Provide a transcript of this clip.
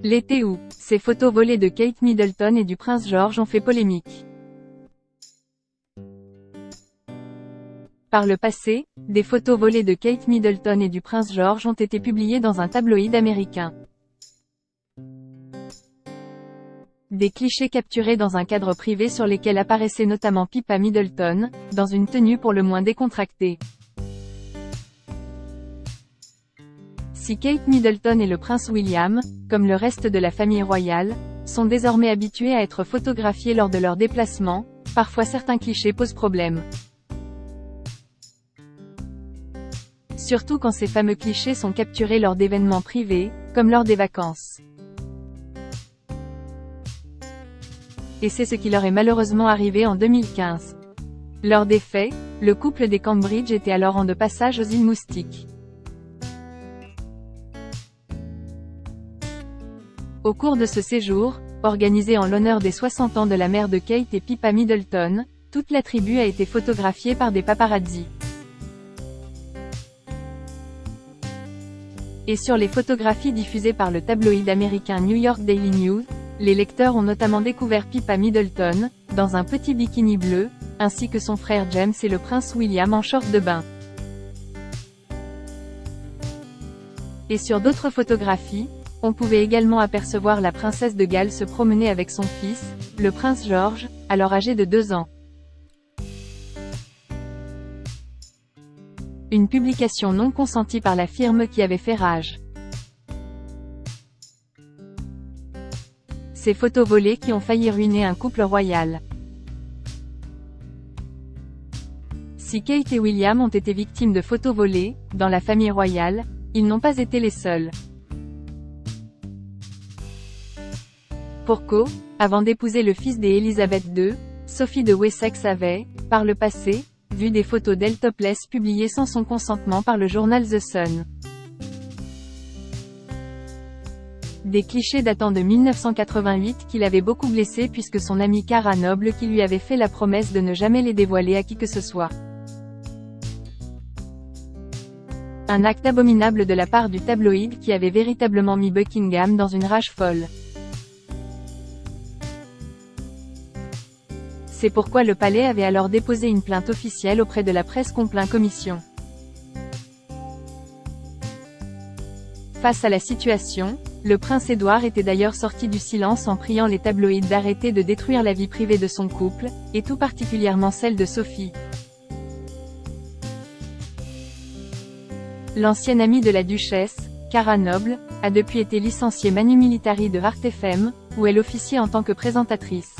L'été août, ces photos volées de Kate Middleton et du prince George ont fait polémique. Par le passé, des photos volées de Kate Middleton et du prince George ont été publiées dans un tabloïd américain. Des clichés capturés dans un cadre privé sur lesquels apparaissait notamment Pippa Middleton, dans une tenue pour le moins décontractée. Si Kate Middleton et le prince William, comme le reste de la famille royale, sont désormais habitués à être photographiés lors de leurs déplacements, parfois certains clichés posent problème. Surtout quand ces fameux clichés sont capturés lors d'événements privés, comme lors des vacances. Et c'est ce qui leur est malheureusement arrivé en 2015. Lors des faits, le couple des Cambridge était alors en de passage aux îles Moustiques. Au cours de ce séjour, organisé en l'honneur des 60 ans de la mère de Kate et Pippa Middleton, toute la tribu a été photographiée par des paparazzis. Et sur les photographies diffusées par le tabloïd américain New York Daily News, les lecteurs ont notamment découvert Pippa Middleton, dans un petit bikini bleu, ainsi que son frère James et le prince William en short de bain. Et sur d'autres photographies, on pouvait également apercevoir la princesse de Galles se promener avec son fils, le prince George, alors âgé de 2 ans. Une publication non consentie par la firme qui avait fait rage. Ces photos volées qui ont failli ruiner un couple royal. Si Kate et William ont été victimes de photos volées, dans la famille royale, ils n'ont pas été les seuls. Pour cause, avant d'épouser le fils d'Élisabeth II, Sophie de Wessex avait, par le passé, vu des photos d'elle topless publiées sans son consentement par le journal The Sun. Des clichés datant de 1988 qui l'avaient beaucoup blessée puisque son amie Cara Noble qui lui avait fait la promesse de ne jamais les dévoiler à qui que ce soit. Un acte abominable de la part du tabloïd qui avait véritablement mis Buckingham dans une rage folle. C'est pourquoi le palais avait alors déposé une plainte officielle auprès de la Presse Complaint Commission. Face à la situation, le prince Édouard était d'ailleurs sorti du silence en priant les tabloïds d'arrêter de détruire la vie privée de son couple, et tout particulièrement celle de Sophie. L'ancienne amie de la duchesse, Cara Noble, a depuis été licenciée Manu Militari de Arte FM, où elle officiait en tant que présentatrice.